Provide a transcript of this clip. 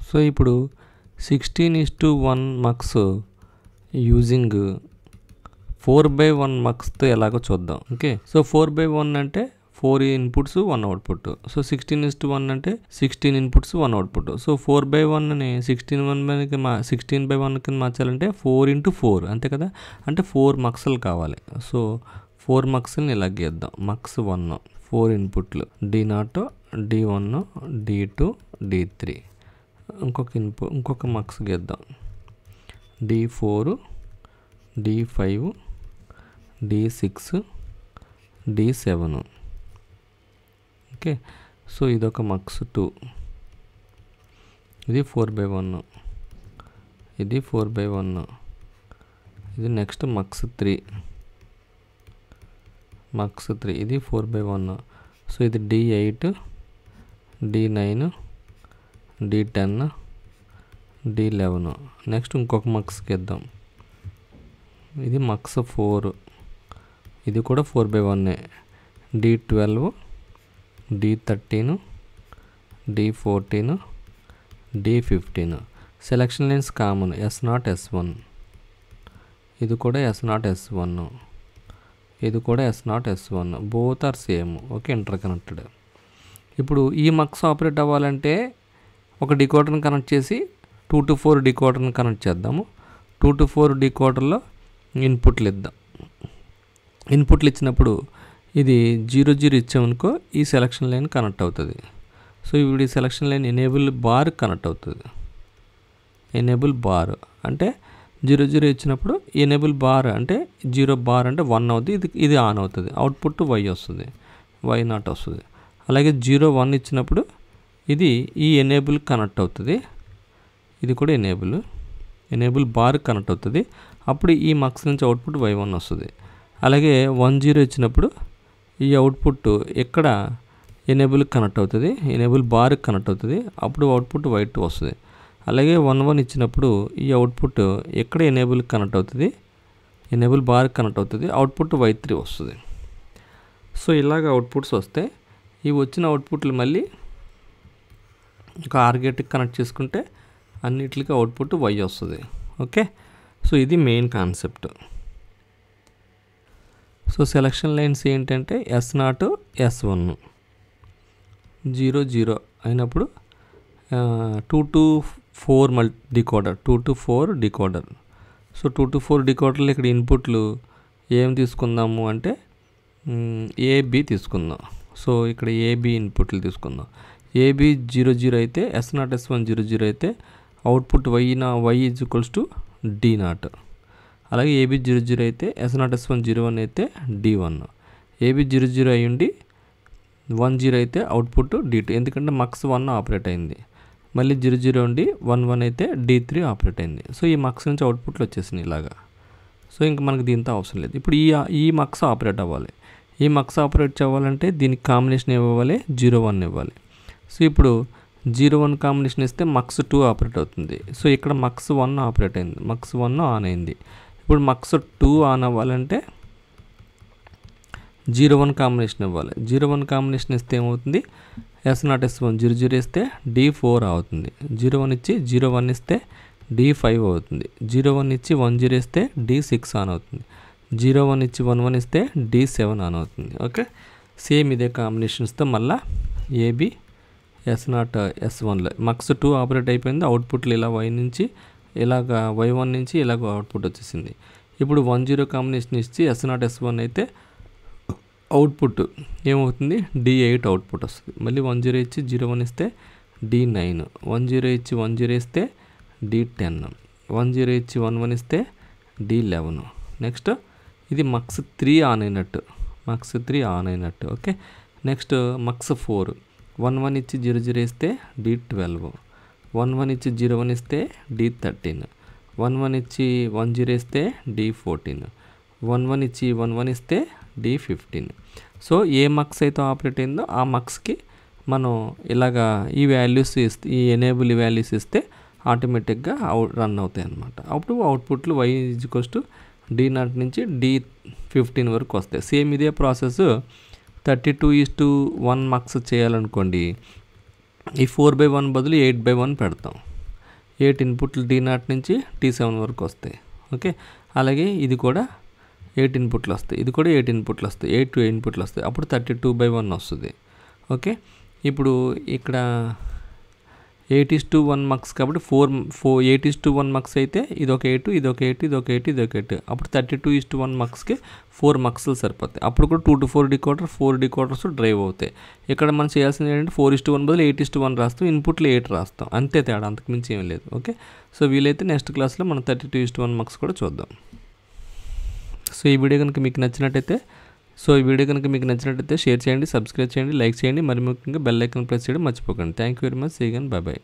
So ఇప్పుడు 16:1 mux using 4/1 mux ఎలాగో చూద్దాం. ఓకే, సో 4/1 అంటే 4 ఇన్పుట్స్ 1 అవుట్పుట్. సో 16:1 అంటే 16 ఇన్పుట్స్ 1 అవుట్పుట్. సో 4/1ని 16/1 కింద మార్చాలంటే 4 × 4 అంతే కదా, అంటే 4 మక్స్లు కావాలి. సో 4 మక్స్ని ఇలా గీద్దాం. మక్స్ 1 4 ఇన్పుట్లు D0, D1, D2, D3. ఇంకొక మక్స్ గీద్దాం. D4, D5, D6, D7. Okay, so ఇదొక మక్స్ 2, ఇది 4/1, ఇది 4/1, ఇది నెక్స్ట్ మక్స్ 3, ఇది 4/1. సో ఇది D8, D9, D10, D11. Next ఇంకొక మక్స్కి ఇద్దాం. ఇది మక్స్ 4, ఇది కూడా 4/1. D12, D13, D14, D15. Selection lines common S0, S1. ఇది కూడా S0, S1, ఇది కూడా S0, S1. Both are same. Okay, interconnected. ఇప్పుడు ఈ మక్స్ ఆపరేట్ అవ్వాలంటే ఒక డికోడర్ని కనెక్ట్ చేసి 2 to 4 డికోడర్ని కనెక్ట్ చేద్దాము. 2 to 4 డికోడర్లో ఇన్పుట్లు ఇద్దాం. ఇన్పుట్లు ఇచ్చినప్పుడు ఇది 0, 0 ఇచ్చామనుకో ఈ సెలక్షన్ లైన్ కనెక్ట్ అవుతుంది. సో ఇప్పుడు ఈ selection line enable bar connect అవుతుంది. ఎనేబుల్ బార్ అంటే 0, 0 ఇచ్చినప్పుడు ఎనేబుల్ బార్ అంటే 0 బార్ అంటే 1 అవుతుంది. ఇది ఆన్ అవుతుంది. అవుట్పుట్ Y వస్తుంది, Y0 వస్తుంది. అలాగే 0, 1 ఇచ్చినప్పుడు ఇది ఈ ఎనేబుల్ కనెక్ట్ అవుతుంది. ఇది కూడా ఎనేబుల్ బార్ కనెక్ట్ అవుతుంది. అప్పుడు ఈ మక్స్ నుంచి అవుట్పుట్ Y1 వస్తుంది. అలాగే 1, 0 ఇచ్చినప్పుడు ఈ అవుట్పుట్ ఎక్కడ ఎనేబుల్ కనెక్ట్ అవుతుంది, ఎనేబుల్ బార్ కనెక్ట్ అవుతుంది. అప్పుడు అవుట్పుట్ Y2 వస్తుంది. అలాగే 1, 1 ఇచ్చినప్పుడు ఈ అవుట్పుట్ ఎక్కడ ఎనేబుల్ కనెక్ట్ అవుతుంది, ఎనేబుల్ బార్ కనెక్ట్ అవుతుంది. అవుట్పుట్ Y3 వస్తుంది. సో ఇలాగ అవుట్పుట్స్ వస్తే ఈ వచ్చిన అవుట్పుట్లు మళ్ళీ ఒక ఆర్ గేట్కి కనెక్ట్ చేసుకుంటే అన్నిటికీ అవుట్పుట్ Y వస్తుంది. ఓకే, సో ఇది main concept. So selection lines ఏంటంటే S0, S1 0, 0 అయినప్పుడు 2 to 4 decoder, 2 to 4 decoder. So 2 to 4 డికోడర్లు ఇక్కడ ఇన్పుట్లు ఏం తీసుకుందాము అంటే AB తీసుకుందాం. సో ఇక్కడ AB ఇన్పుట్లు తీసుకుందాం. AB 0, 0 అయితే S0, S1 0, 0 అయితే అవుట్పుట్ Y = D0. అలాగే AB 0, 0 అయితే S0, S1 0, 1 అయితే D1. AB 0, 0 అయ్యుండి 1, 0 అయితే అవుట్పుట్ D2, ఎందుకంటే మక్స్ 1 ఆపరేట్ అయింది. మళ్ళీ 0, 0 ఉండి 1, 1 అయితే D3 ఆపరేట్ అయింది. సో ఈ మక్స్ నుంచి అవుట్పుట్లు వచ్చేసినాయి ఇలాగా. సో ఇంక మనకు దీంతో అవసరం లేదు. ఇప్పుడు ఈ మక్స్ ఆపరేట్ అవ్వాలి. ఈ మక్స్ ఆపరేట్ అవ్వాలంటే దీనికి కాంబినేషన్ ఇవ్వాలి, 0, 1 ఇవ్వాలి. సో ఇప్పుడు 0, 1 కాంబినేషన్ ఇస్తే మక్స్ 2 ఆపరేట్ అవుతుంది. సో ఇక్కడ మక్స్ 1 ఆపరేట్ అయింది, మక్స్ 1 ఆన్ అయింది. ఇప్పుడు మక్స్ 2 ఆన్ అవ్వాలంటే 0, 1 కాంబినేషన్ ఇవ్వాలి. 0, 1 కాంబినేషన్ ఇస్తే ఏమవుతుంది, S0, S1 0, 0 ఇస్తే D4 అవుతుంది. 0, 1 ఇచ్చి 0, 1 ఇస్తే D5 అవుతుంది. 0, 1 ఇచ్చి 1, 0 ఇస్తే D6 ఆన్ అవుతుంది. 0, 1 ఇచ్చి 1, 1 ఇస్తే D7 ఆన్ అవుతుంది. ఓకే, సేమ్ ఇదే కాంబినేషన్స్తో మళ్ళీ AB S0, S1లో మక్స్ 2 ఆపరేట్ అయిపోయింది. అవుట్పుట్లు ఇలా Y నుంచి ఇలాగ Y1 నుంచి ఇలాగ అవుట్పుట్ వచ్చేసింది. ఇప్పుడు 1, 0 కాంబినేషన్ ఇచ్చి S0, S1 అయితే అవుట్పుట్ ఏమవుతుంది, D8 అవుట్పుట్ వస్తుంది. మళ్ళీ 1, 0 ఇచ్చి 0, 1 ఇస్తే D9. 1, 0 ఇచ్చి 1, 0 ఇస్తే D10. 1, 0 ఇచ్చి 1, 1 ఇస్తే D11. నెక్స్ట్ ఇది మక్స్ 3 ఆన్ అయినట్టు, మక్స్ 3 ఆన్ అయినట్టు. ఓకే, నెక్స్ట్ మక్స్ 4 1, 1 ఇచ్చి 0, 0 ఇస్తే D12. 1, 1 ఇచ్చి 0, 1 ఇస్తే D13. 1, 1 ఇచ్చి 1, 0 ఇస్తే D14. 1, 1 ఇచ్చి 1, 1 ఇస్తే D15. సో ఏ మక్స్ అయితే ఆపరేట్ అయిందో ఆ మక్స్కి మనం ఇలాగా ఈ వాల్యూస్ ఇస్తే, ఈ ఎనేబుల్ వాల్యూస్ ఇస్తే ఆటోమేటిక్గా రన్ అవుతాయి అన్నమాట. అప్పుడు అవుట్పుట్లు Y = D0 నుంచి D15 వరకు వస్తాయి. సేమ్ ఇదే ప్రాసెస్ 32:1 మక్స్ చేయాలనుకోండి, ఈ 4/1 బదులు 8/1 పెడతాం. 8 ఇన్పుట్లు D0 నుంచి T7 వరకు వస్తాయి. ఓకే, అలాగే ఇది కూడా 8 ఇన్పుట్లు వస్తాయి, ఇది కూడా 8 ఇన్పుట్లు వస్తాయి, 8 ఇన్పుట్లు వస్తాయి. అప్పుడు 32/1 వస్తుంది. ఓకే, ఇప్పుడు ఇక్కడ 8:1 మక్స్ కాబట్టి 8:1 మక్స్ అయితే ఇదొక 8, ఇదొక 8, ఇదొక 8, ఇదొక 8. అప్పుడు 32:1 మక్స్కి 4 మక్స్లు సరిపోతాయి. అప్పుడు కూడా 2 to 4 డీకోడర్, 4 డీకోడర్స్ డ్రైవ్ అవుతాయి. ఇక్కడ మనం చేయాల్సింది ఏంటంటే 4:1 బదులు 8:1 రాస్తాం, ఇన్పుట్లు 8 రాస్తాం, అంతే తేడా, అంతకు మించి ఏం లేదు. ఓకే, సో వీలైతే నెక్స్ట్ క్లాస్లో మనం 32:1 మక్స్ కూడా చూద్దాం. సో ఈ వీడియో కనుక మీకు నచ్చినట్టయితే షేర్ చేయండి, సబ్స్క్రైబ్ చేయండి, లైక్ చేయండి, మరి ముఖ్యంగా బెల్ ఐకాన్ ప్రెస్ చేయడం మర్చిపోకండి. Thank you very much. See you again. Bye by.